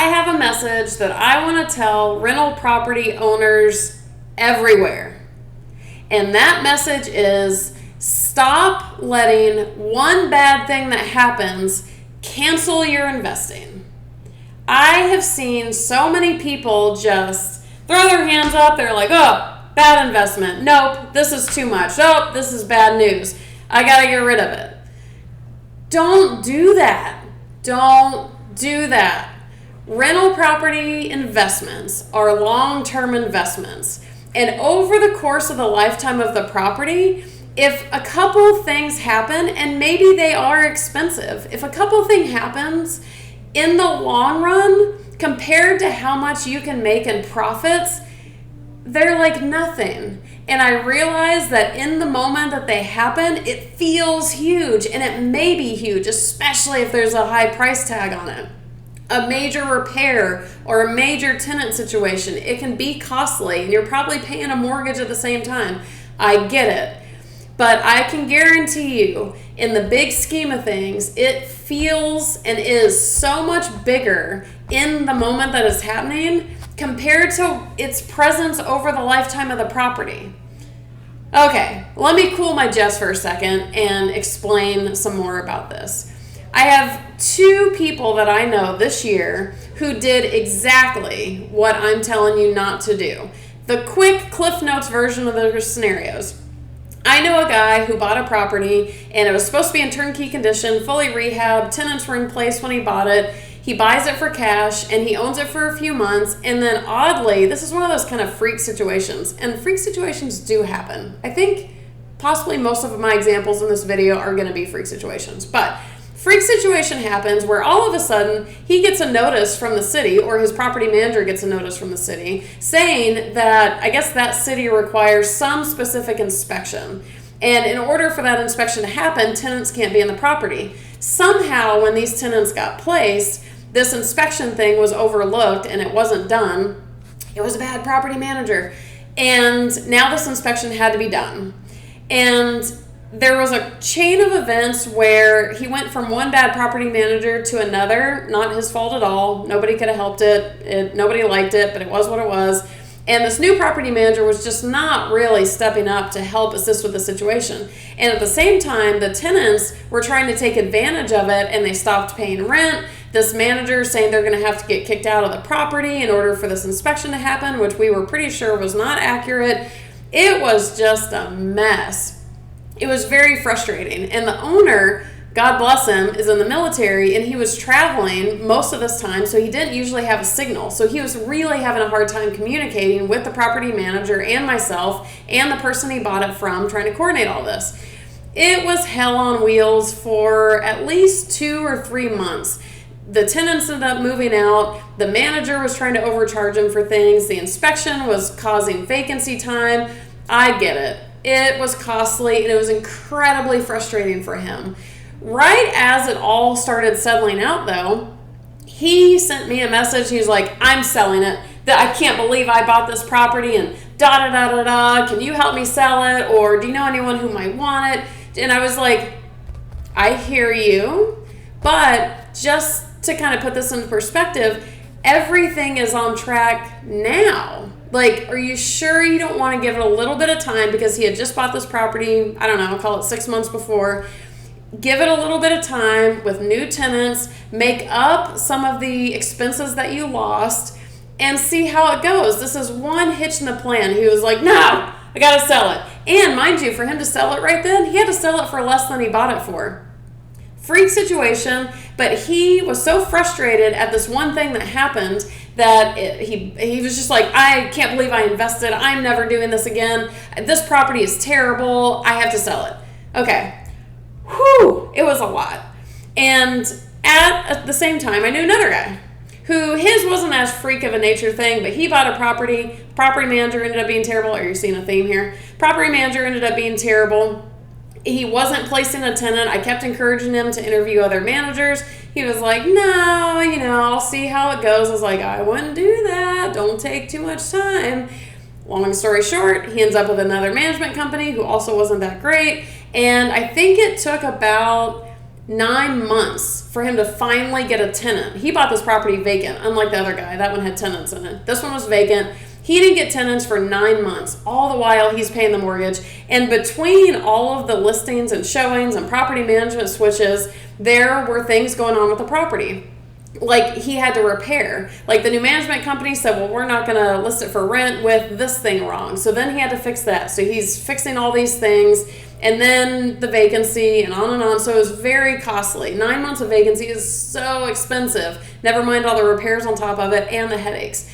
I have a message that I want to tell rental property owners everywhere. And that message is stop letting one bad thing that happens cancel your investing. I have seen so many people just throw their hands up. They're like, oh, bad investment. Nope, this is too much. Oh, this is bad news. I got to get rid of it. Don't do that. Don't do that. Rental property investments are long-term investments. And over the course of the lifetime of the property, if a couple things happen, and maybe they are expensive, if a couple things happens, in the long run, compared to how much you can make in profits, they're like nothing. And I realize that in the moment that they happen, it feels huge, and it may be huge, especially if there's a high price tag on it. A major repair or a major tenant situation, it can be costly, and you're probably paying a mortgage at the same time. I get it. But I can guarantee you, in the big scheme of things, it feels and is so much bigger in the moment that it's happening compared to its presence over the lifetime of the property. Okay, let me cool my jets for a second and explain some more about this. I have 2 people that I know this year who did exactly what I'm telling you not to do. The quick Cliff Notes version of their scenarios. I know a guy who bought a property and it was supposed to be in turnkey condition, fully rehabbed, tenants were in place when he bought it. He buys it for cash and he owns it for a few months, and then oddly, this is one of those kind of freak situations, and freak situations do happen. I think possibly most of my examples in this video are going to be freak situations, but freak situation happens where all of a sudden he gets a notice from the city, or his property manager gets a notice from the city saying that I guess that city requires some specific inspection. And in order for that inspection to happen, tenants can't be in the property. Somehow when these tenants got placed, this inspection thing was overlooked and it wasn't done. It was a bad property manager. And now this inspection had to be done. And there was a chain of events where he went from one bad property manager to another. Not his fault at all. Nobody could have helped it. Nobody liked it, but it was what it was. And this new property manager was just not really stepping up to help assist with the situation. And at the same time, the tenants were trying to take advantage of it and they stopped paying rent. This manager saying they're going to have to get kicked out of the property in order for this inspection to happen, which we were pretty sure was not accurate. It was just a mess. It was very frustrating. And the owner, God bless him, is in the military, and he was traveling most of this time, so he didn't usually have a signal. So he was really having a hard time communicating with the property manager and myself and the person he bought it from, trying to coordinate all this. It was hell on wheels for at least 2 or 3 months. The tenants ended up moving out. The manager was trying to overcharge him for things. The inspection was causing vacancy time. I get it. It was costly, and it was incredibly frustrating for him. Right as it all started settling out, though, he sent me a message. He was like, I'm selling it. I can't believe I bought this property, and da-da-da-da-da. Can you help me sell it? Or do you know anyone who might want it? And I was like, I hear you, but just to kind of put this into perspective, everything is on track now. Like, are you sure you don't want to give it a little bit of time, because he had just bought this property, I don't know, I'll call it 6 months before. Give it a little bit of time with new tenants, make up some of the expenses that you lost, and see how it goes. This is one hitch in the plan. He was like, no, I got to sell it. And mind you, for him to sell it right then, he had to sell it for less than he bought it for. Freak situation, but he was so frustrated at this one thing that happened that he was just like, I can't believe I invested. I'm never doing this again. This property is terrible. I have to sell it. Okay. Whew, it was a lot. And at the same time, I knew another guy who his wasn't as freak of a nature thing, but he bought a property. Property manager ended up being terrible. Are you seeing a theme here? Property manager ended up being terrible. He wasn't placing a tenant. I kept encouraging him to interview other managers. He was like, no, I'll see how it goes. I was like, I wouldn't do that. Don't take too much time. Long story short, he ends up with another management company who also wasn't that great. And I think it took about 9 months for him to finally get a tenant. He bought this property vacant, unlike the other guy. That one had tenants in it. This one was vacant. He didn't get tenants for 9 months. All the while, he's paying the mortgage. And between all of the listings and showings and property management switches, there were things going on with the property. Like, he had to repair. Like, the new management company said, well, we're not going to list it for rent with this thing wrong. So then he had to fix that. So he's fixing all these things. And then the vacancy and on and on. So it was very costly. 9 months of vacancy is so expensive. Never mind all the repairs on top of it and the headaches.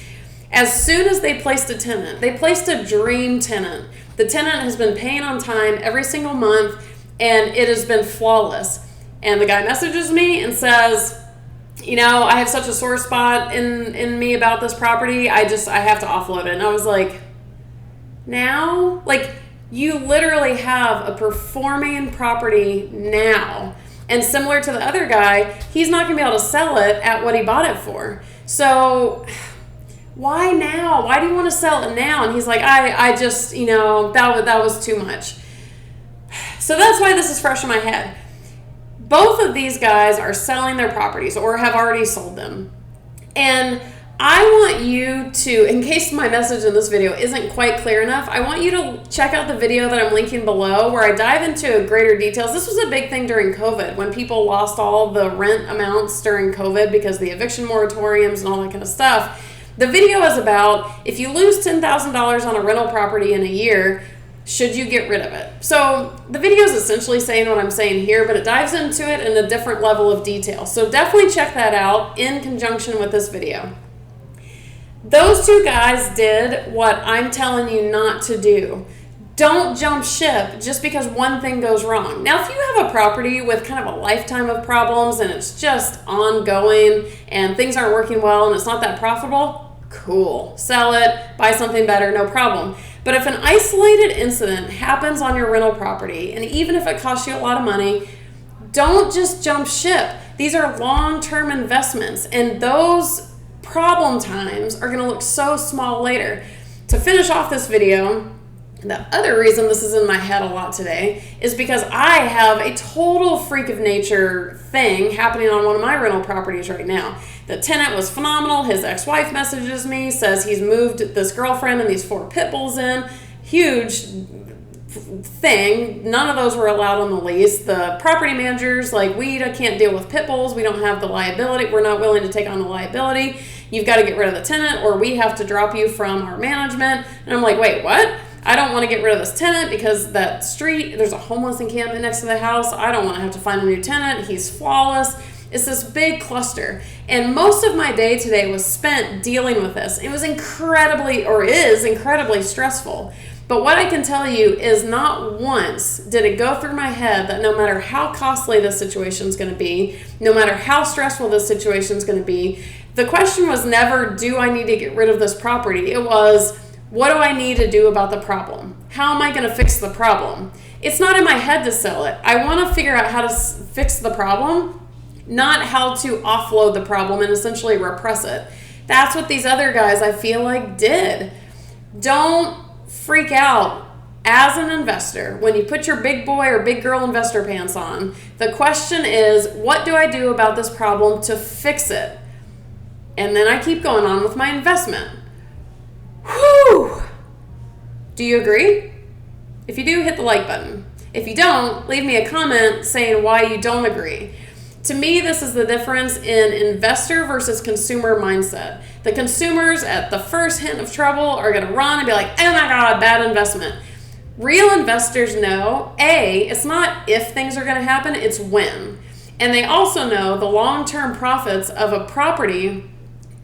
As soon as they placed a tenant, they placed a dream tenant. The tenant has been paying on time every single month, and it has been flawless. And the guy messages me and says, you know, I have such a sore spot in me about this property. I have to offload it. And I was like, now? Like, you literally have a performing property now. And similar to the other guy, he's not going to be able to sell it at what he bought it for. So why now? Why do you want to sell it now? And he's like, I just, you know, that was too much. So that's why this is fresh in my head. Both of these guys are selling their properties or have already sold them. And I want you to, in case my message in this video isn't quite clear enough, I want you to check out the video that I'm linking below where I dive into greater details. This was a big thing during COVID when people lost all the rent amounts during COVID because of the eviction moratoriums and all that kind of stuff. The video is about if you lose $10,000 on a rental property in a year, should you get rid of it? So the video is essentially saying what I'm saying here, but it dives into it in a different level of detail. So definitely check that out in conjunction with this video. Those two guys did what I'm telling you not to do. Don't jump ship just because one thing goes wrong. Now, if you have a property with kind of a lifetime of problems and it's just ongoing and things aren't working well and it's not that profitable, cool. Sell it, buy something better, no problem. But if an isolated incident happens on your rental property, and even if it costs you a lot of money, don't just jump ship. These are long-term investments, and those problem times are going to look so small later. To finish off this video, the other reason this is in my head a lot today is because I have a total freak of nature thing happening on one of my rental properties right now. The tenant was phenomenal. His ex-wife messages me, says he's moved this girlfriend and these 4 pit bulls in. Huge thing. None of those were allowed on the lease. The property managers like, we can't deal with pit bulls. We don't have the liability. We're not willing to take on the liability. You've got to get rid of the tenant or we have to drop you from our management. And I'm like, wait, what? I don't want to get rid of this tenant because that street, there's a homeless encampment next to the house. I don't want to have to find a new tenant. He's flawless. It's this big cluster. And most of my day today was spent dealing with this. It was is incredibly stressful. But what I can tell you is not once did it go through my head that no matter how costly this situation is going to be, no matter how stressful this situation is going to be, the question was never, do I need to get rid of this property? It was, what do I need to do about the problem? How am I going to fix the problem? It's not in my head to sell it. I want to figure out how to fix the problem, not how to offload the problem and essentially repress it. That's what these other guys, I feel like, did. Don't freak out as an investor when you put your big boy or big girl investor pants on. The question is, what do I do about this problem to fix it? And then I keep going on with my investment. Whew! Do you agree? If you do, hit the like button. If you don't, leave me a comment saying why you don't agree. To me, this is the difference in investor versus consumer mindset. The consumers at the first hint of trouble are going to run and be like, oh my God, bad investment. Real investors know, A, it's not if things are going to happen, it's when. And they also know the long-term profits of a property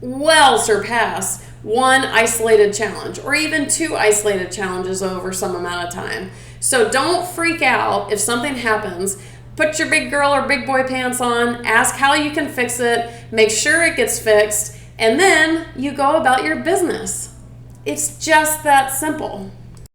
well surpass one isolated challenge or even 2 isolated challenges over some amount of time. So don't freak out if something happens. Put your big girl or big boy pants on, ask how you can fix it, make sure it gets fixed, and then you go about your business. It's just that simple.